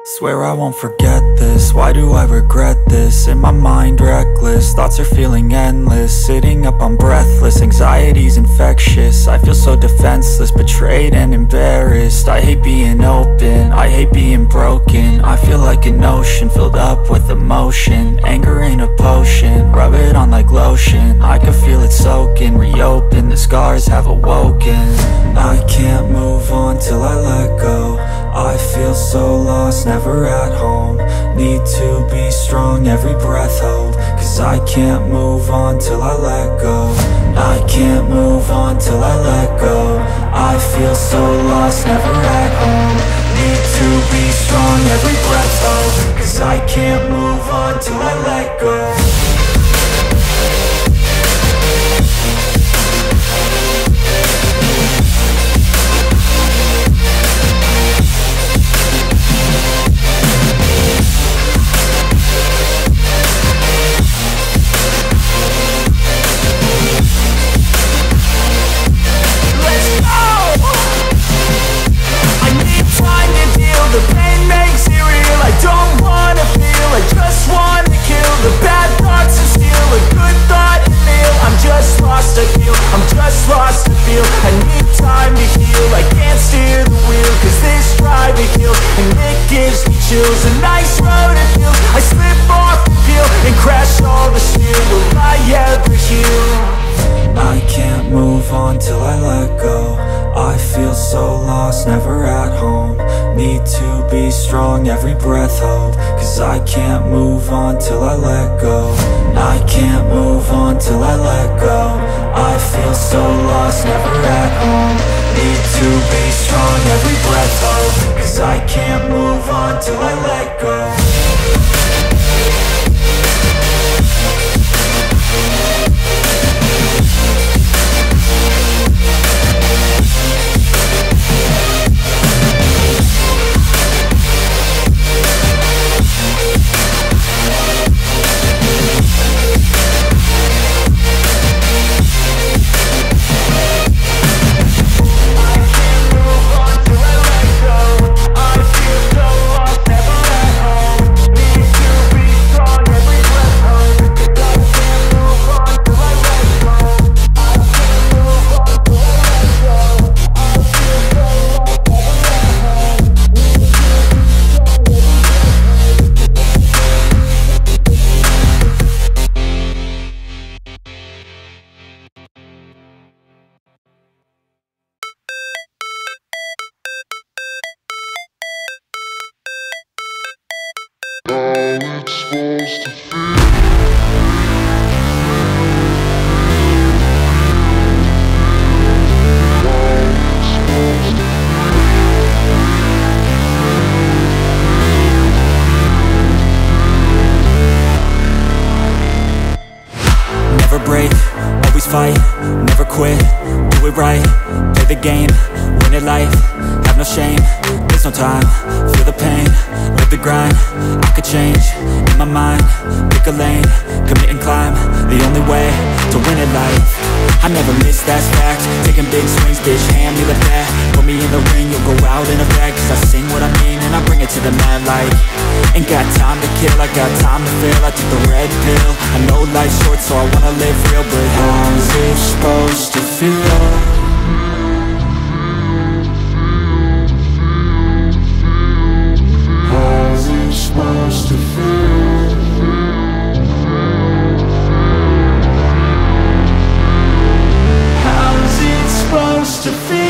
Swear I won't forget this, why do I regret this? In my mind reckless, thoughts are feeling endless. Sitting up, I'm breathless, anxiety's infectious. I feel so defenseless, betrayed and embarrassed. I hate being open, I hate being broken. I feel like an ocean filled up with emotion. Anger ain't a potion, rub it on like lotion. I can feel it soaking, reopen, the scars have awoken. I can't move on till I let go. I feel so lost, never at home. Need to be strong, every breath hold. Cause I can't move on till I let go. I can't move on till I let go. I feel so lost, never at home. Need to be strong, every breath hold. Cause I can't move on till I let go. A nice road it feels. I slip off the peel and crash all the steel. Will I ever heal? I can't move on till I let go. I feel so lost, never at home. Need to be strong, every breath hold. Cause I can't move on till I let go. I can't move on till I let go. I feel so lost, never at home. Need to be strong, every breath hold. Cause I can't move on till I let go. Never break, always fight, never quit, do it right, play the game, win it life, have no shame, there's no time, feel the pain, live the grind, I could change, in my mind, pick a lane, commit and climb, the only way to win it life. I never miss, that's fact, taking big swings, bitch, hand me the bat, put me in the ring, you'll go out in a bag, cause I sing what I mean and I bring it to the mad light. Ain't got time to kill, I got time to feel, I took the red pill, I know life's short so I wanna live real, but how's it supposed to feel? How's it supposed to feel? How's it supposed to feel?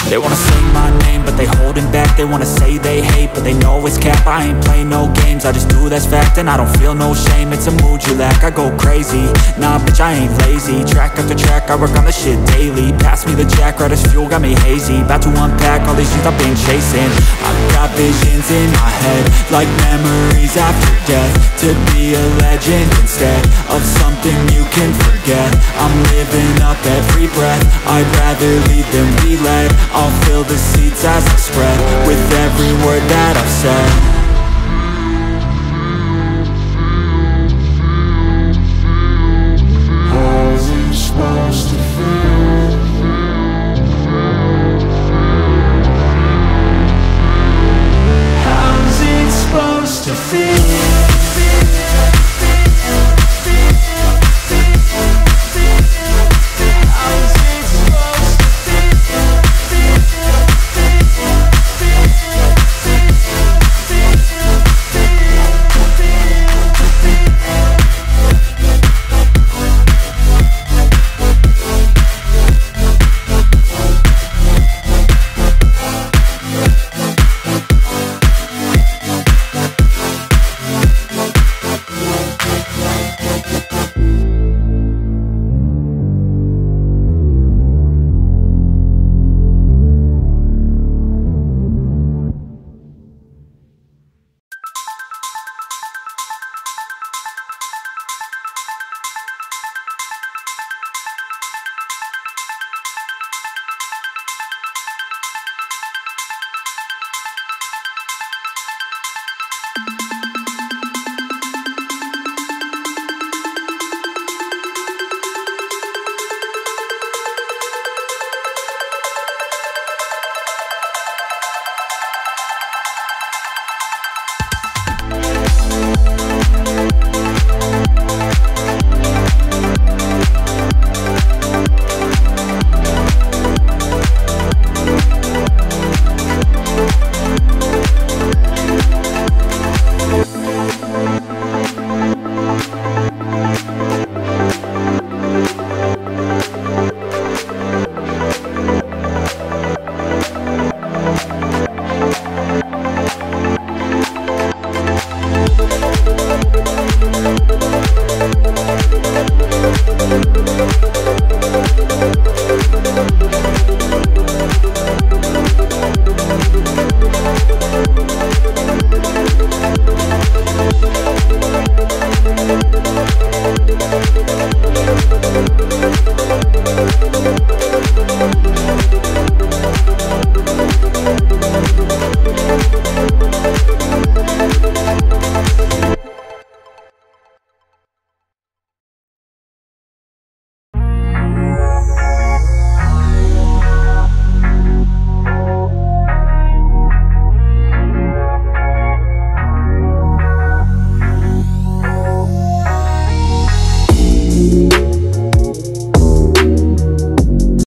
They wanna sing my name, but they holding back. They wanna say they hate, but they know it's cap. I ain't play no games, I just do that's fact. And I don't feel no shame, it's a mood you lack. I go crazy, nah bitch I ain't lazy. Track after track, I work on the shit daily. Pass me the jack track, right as fuel, got me hazy. About to unpack all these things I've been chasing. I've got visions in my head, like memories after death. To be a legend instead of something you can forget. I'm living up every breath, I'd rather lead than be led. I'll fill the seats as I spread with every word that I've said.